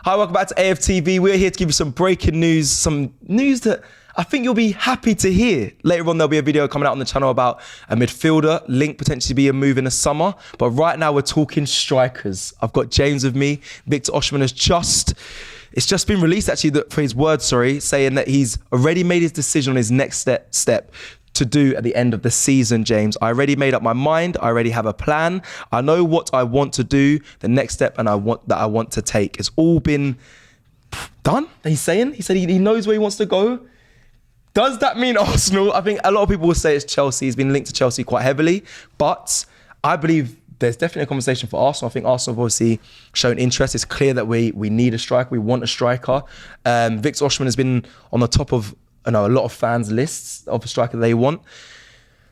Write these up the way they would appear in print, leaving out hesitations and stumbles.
Hi, welcome back to AFTV. We're here to give you some breaking news, some news that I think you'll be happy to hear. Later on, there'll be a video coming out on the channel about a midfielder link potentially be a move in the summer. But right now, we're talking strikers. I've got James with me. Victor Osimhen has it's just been released actually, for his words, saying that he's already made his decision on his next step to do at the end of the season, James. I already made up my mind. I already have a plan. I know what I want to do, the next step I want to take. It's all been done, he said he knows where he wants to go. Does that mean Arsenal? I think a lot of people will say it's Chelsea. He's been linked to Chelsea quite heavily, but I believe there's definitely a conversation for Arsenal. I think Arsenal have obviously shown interest. It's clear that we need a striker. We want a striker. Victor Osimhen has been on the top of a lot of fans' lists of a striker they want.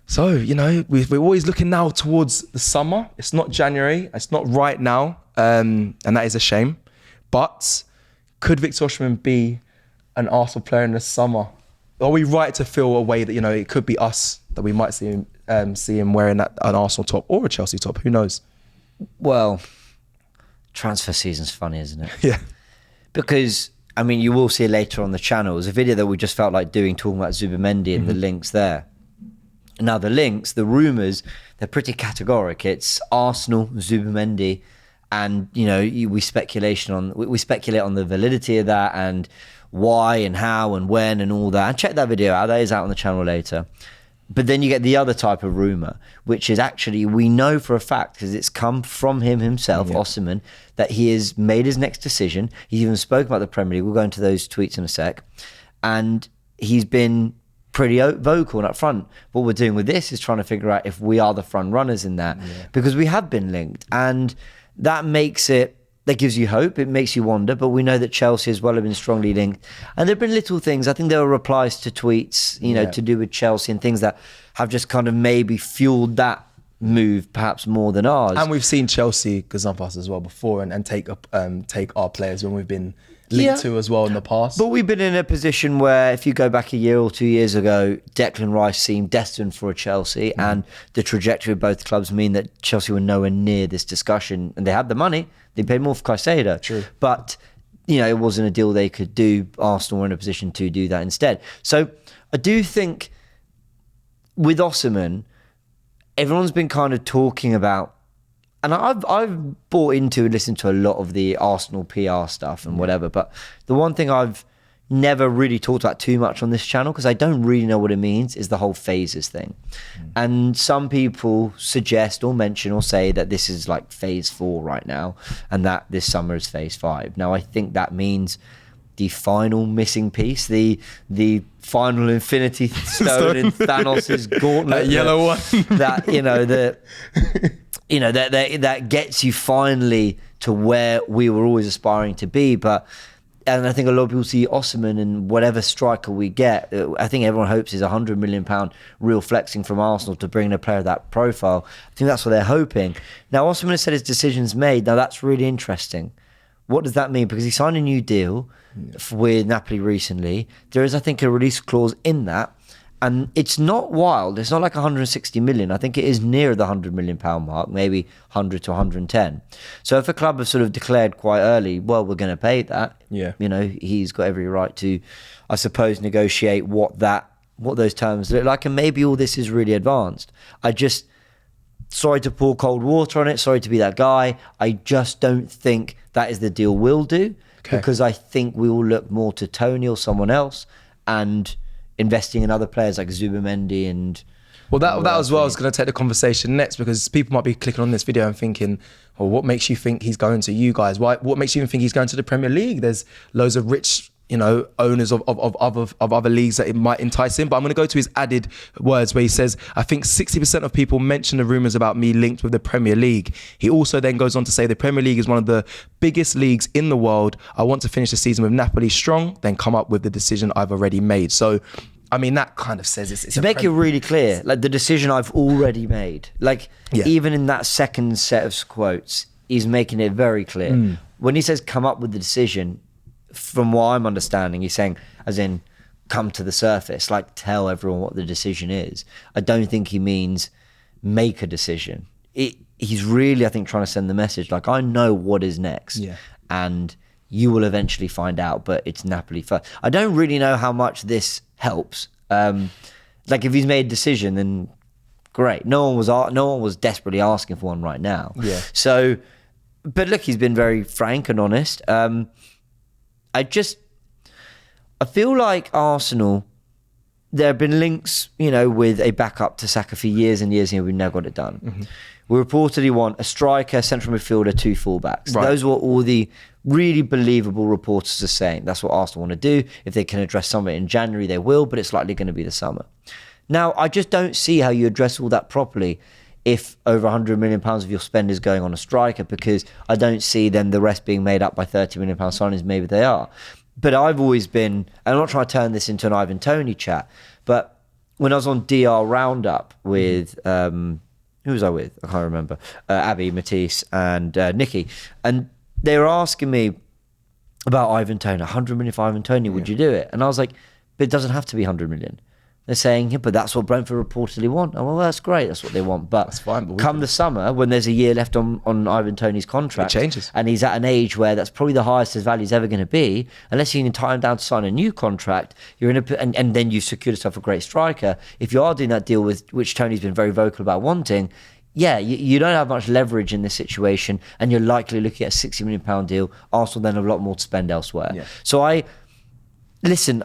So, we're always looking now towards the summer. It's not January. It's not right now. And that is a shame. But could Victor Osimhen be an Arsenal player in the summer? Are we right to feel a way that, it could be us, that we might see him wearing an Arsenal top or a Chelsea top? Who knows? Well, transfer season's funny, isn't it? Yeah. Because you will see later on the channel. There's a video that we just felt like doing, talking about Zubimendi and the links there. Now, the links, the rumours, they're pretty categoric. It's Arsenal, Zubimendi, and, we speculate on the validity of that and why and how and when and all that. And check that video out. That is out on the channel later. But then you get the other type of rumour, which is actually, we know for a fact, because it's come from him himself, Osimhen, that he has made his next decision. He's even spoken about the Premier League. We'll go into those tweets in a sec. And he's been pretty vocal and up front. What we're doing with this is trying to figure out if we are the front runners in that, because we have been linked. And that gives you hope. It makes you wonder, but we know that Chelsea as well have been strongly linked. And there have been little things. I think there were replies to tweets, to do with Chelsea and things that have just kind of maybe fueled that move perhaps more than ours. And we've seen Chelsea gazump us as well before and take our players when we've been linked to as well in the past. But we've been in a position where, if you go back a year or 2 years ago, Declan Rice seemed destined for a Chelsea, and the trajectory of both clubs mean that Chelsea were nowhere near this discussion, and they had the money. They paid more for Caicedo. True. But, it wasn't a deal they could do. Arsenal were in a position to do that instead. So I do think with Osimhen, everyone's been kind of talking about, and I've bought into and listened to a lot of the Arsenal PR stuff and whatever, but the one thing I've never really talked about too much on this channel, because I don't really know what it means, is the whole phases thing. And some people suggest or mention or say that this is like phase 4 right now, and that this summer is phase 5. Now, I think that means the final missing piece, the final Infinity Stone in Thanos' gauntlet, that yellow one, that gets you finally to where we were always aspiring to be. And I think a lot of people see Osimhen and whatever striker we get, I think everyone hopes is £100 million real flexing from Arsenal to bring in a player of that profile. I think that's what they're hoping. Now, Osimhen has said his decision's made. Now, that's really interesting. What does that mean? Because he signed a new deal with Napoli recently. There is, I think, a release clause in that. And it's not wild. It's not like 160 million. I think it is near the £100 million mark, maybe 100 to 110. So if a club has sort of declared quite early, well, we're going to pay that, he's got every right to, I suppose, negotiate what those terms look like. And maybe all this is really advanced. Sorry to pour cold water on it. Sorry to be that guy. I just don't think that is the deal we'll do, because I think we will look more to Tony or someone else and investing in other players like Zubimendi and... Well, that as well is going to take the conversation next, because people might be clicking on this video and thinking, well, what makes you think he's going to you guys? What makes you think he's going to the Premier League? There's loads of rich, owners of other leagues that it might entice him. But I'm going to go to his added words where he says, I think 60% of people mention the rumours about me linked with the Premier League. He also then goes on to say the Premier League is one of the biggest leagues in the world. I want to finish the season with Napoli strong, then come up with the decision I've already made. So, that kind of says it's to make it really clear, like the decision I've already made. Even in that second set of quotes, he's making it very clear. When he says come up with the decision, from what I'm understanding, he's saying, as in, come to the surface, like tell everyone what the decision is. I don't think he means make a decision. He's really, I think, trying to send the message, like, I know what is next. Yeah. And You will eventually find out, but it's Napoli first. I don't really know how much this helps. Like if he's made a decision, then great. No one was desperately asking for one right now. Yeah. So, but look, he's been very frank and honest. I feel like Arsenal, there have been links, with a backup to Saka for years and years, we've never got it done. Mm-hmm. We reportedly want a striker, central midfielder, 2 fullbacks. Right. Those are what all the really believable reporters are saying. That's what Arsenal want to do. If they can address some of it in January, they will, but it's likely going to be the summer. Now, I just don't see how you address all that properly if over £100 million of your spend is going on a striker, because I don't see then the rest being made up by £30 million signings. Maybe they are. But I've always been, and I'm not trying to turn this into an Ivan Toney chat, but when I was on DR Roundup with, who was I with? I can't remember. Abby, Matisse, and Nikki. And they were asking me about Ivan Toney. 100 million for Ivan Toney, would you do it? And I was like, but it doesn't have to be 100 million. They're saying, yeah, but that's what Brentford reportedly want. Oh, well, that's great. That's what they want. But that's fine, but come the summer, when there's a year left on Ivan Toney's contract, it changes. And he's at an age where that's probably the highest his value is ever going to be, unless you can tie him down to sign a new contract, you're in and then you've secured yourself a great striker. If you are doing that deal with which Tony's been very vocal about wanting, you don't have much leverage in this situation, and you're likely looking at a £60 million deal. Arsenal then have a lot more to spend elsewhere. Yeah. So listen,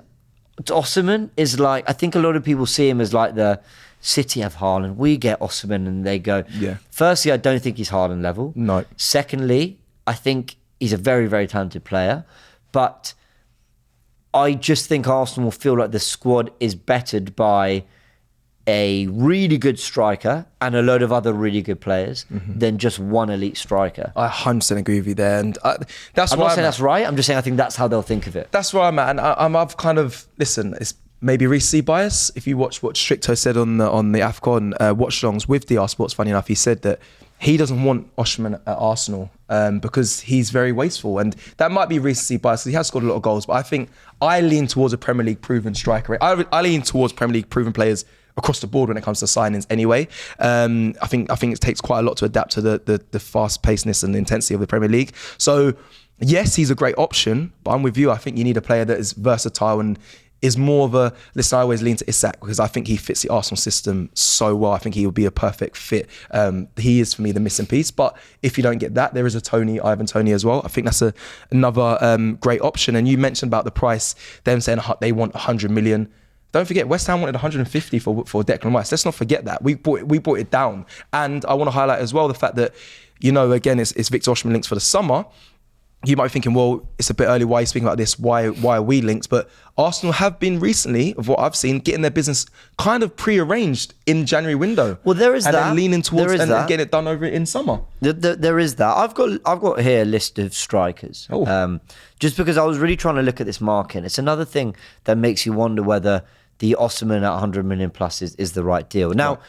Osimhen is like, I think a lot of people see him as like the City have Haaland. We get Osimhen and they go. Yeah. Firstly, I don't think he's Haaland level. No. Secondly, I think he's a very, very talented player. But I just think Arsenal will feel like the squad is bettered by a really good striker and a load of other really good players than just one elite striker. I 100% agree with you there. And I'm not saying that's right. I'm just saying I think that's how they'll think of it. That's where I'm at. And I've kind of, listen, it's maybe recency bias. If you watch what Stricto said on the AFCON watch-alongs with DR Sports, funny enough, he said that he doesn't want Osimhen at Arsenal because he's very wasteful. And that might be recency bias. He has scored a lot of goals. But I think I lean towards a Premier League proven striker. I lean towards Premier League proven players across the board when it comes to signings anyway. I think it takes quite a lot to adapt to the fast-pacedness and the intensity of the Premier League. So yes, he's a great option, but I'm with you. I think you need a player that is versatile and is more of a, listen, I always lean to Isak because I think he fits the Arsenal system so well. I think he would be a perfect fit. He is, for me, the missing piece. But if you don't get that, there is a Ivan Toney as well. I think that's another great option. And you mentioned about the price, them saying they want 100 million. Don't forget, West Ham wanted 150 for Declan Rice. Let's not forget that. We brought it down. And I want to highlight as well the fact that, again, it's Victor Osimhen links for the summer. You might be thinking, well, it's a bit early. Why are you speaking about this? Why are we linked? But Arsenal have been recently, of what I've seen, getting their business kind of pre-arranged in January window. Well, there is and that. And then leaning towards and getting it done over in summer. There is that. I've got here a list of strikers. Oh. Just because I was really trying to look at this market. It's another thing that makes you wonder whether the Osimhen at 100 million plus is the right deal. Now,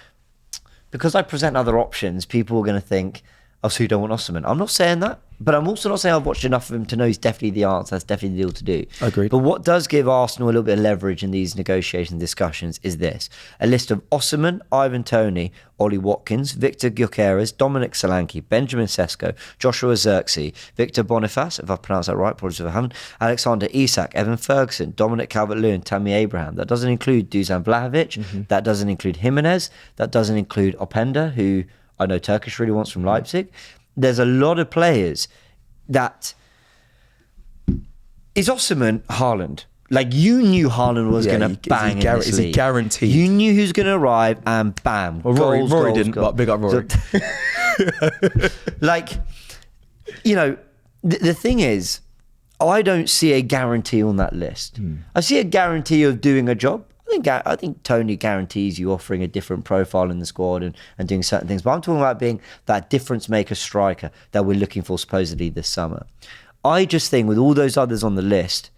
because I present other options, people are going to think, oh, so you don't want Osimhen. I'm not saying that, but I'm also not saying I've watched enough of him to know he's definitely the answer. That's definitely the deal to do. Agreed. But what does give Arsenal a little bit of leverage in these negotiation discussions is this. A list of Osimhen, Ivan Toney, Ollie Watkins, Victor Gyökeres, Dominic Solanke, Benjamin Sesko, Joshua Zirkzee, Victor Boniface, if I pronounced that right, apologies if I haven't, Alexander Isak, Evan Ferguson, Dominic Calvert-Lewin, Tammy Abraham. That doesn't include Dusan Vlahovic. That doesn't include Jimenez. That doesn't include Openda, who I know Turkish really wants from Leipzig. There's a lot of players that... Is Osimhen Haaland? Like, you knew Haaland was going to bang in this league. Is he guaranteed? You knew he was going to arrive and bam. Well, Rory didn't, but big up Rory. The thing is, I don't see a guarantee on that list. I see a guarantee of doing a job. I think Toney guarantees you offering a different profile in the squad and doing certain things. But I'm talking about being that difference maker striker that we're looking for supposedly this summer. I just think with all those others on the list,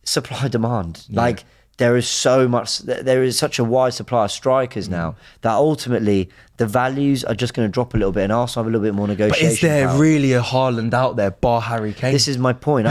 supply demand. Yeah. Like there is such a wide supply of strikers now that ultimately the values are just going to drop a little bit and Arsenal have a little bit more negotiation. But is there power. Really a Haaland out there bar Harry Kane? This is my point.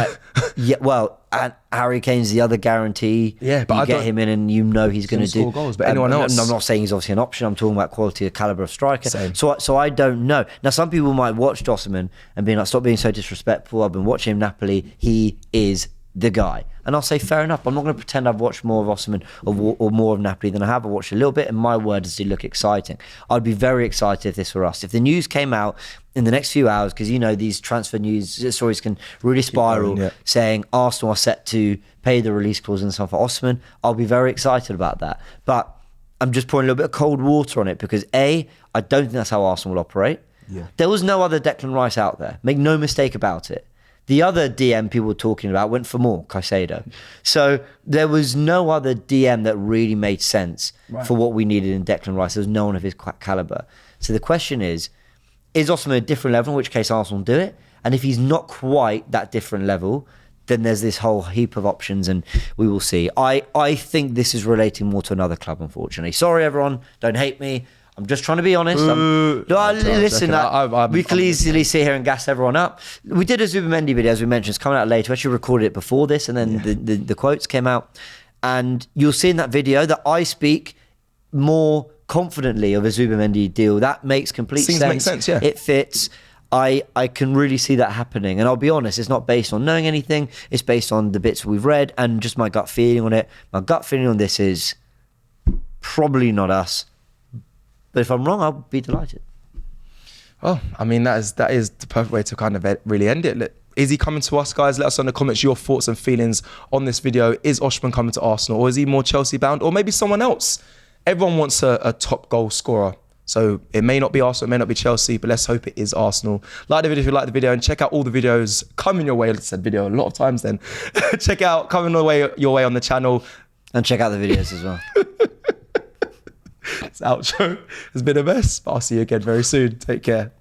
and Harry Kane's the other guarantee. Yeah, but you I get don't- him in and you know he's going to do score goals, but anyone else? I'm not saying he's obviously an option. I'm talking about quality of caliber of striker. Same. So I don't know. Now some people might watch Osimhen and be like, stop being so disrespectful. I've been watching him Napoli. He is the guy. And I'll say, fair enough. I'm not going to pretend I've watched more of Osimhen or more of Napoli than I have. I watched a little bit, and my word, does he look exciting. I'd be very excited if this were us. If the news came out in the next few hours, because, you know, these transfer news stories can really spiral, yeah. saying Arsenal are set to pay the release clause and stuff for Osimhen, I'll be very excited about that. But I'm just pouring a little bit of cold water on it because, A, I don't think that's how Arsenal will operate. Yeah. There was no other Declan Rice out there. Make no mistake about it. The other DM people were talking about went for more, Caicedo. So there was no other DM that really made sense for what we needed in Declan Rice. There was no one of his caliber. So the question is Osimhen a different level, in which case Arsenal will do it? And if he's not quite that different level, then there's this whole heap of options and we will see. I think this is relating more to another club, unfortunately. Sorry, everyone. Don't hate me. I'm just trying to be honest. Listen, we can easily sit here and gas everyone up. We did a Zubimendi video, as we mentioned. It's coming out later. We actually recorded it before this, and then the quotes came out. And you'll see in that video that I speak more confidently of a Zubimendi deal. That makes complete sense. Makes sense, yeah. It fits. I can really see that happening. And I'll be honest, it's not based on knowing anything. It's based on the bits we've read and just my gut feeling on it. My gut feeling on this is probably not us. But if I'm wrong, I'll be delighted. Well, I mean, that is the perfect way to kind of really end it. Is he coming to us, guys? Let us know in the comments your thoughts and feelings on this video. Is Osimhen coming to Arsenal, or is he more Chelsea bound, or maybe someone else? Everyone wants a top goal scorer. So it may not be Arsenal, it may not be Chelsea, but let's hope it is Arsenal. Like the video if you like the video, and check out all the videos coming your way. I said video a lot of times then. Check out coming your way on the channel. And check out the videos as well. This outro has been a mess, but I'll see you again very soon. Take care.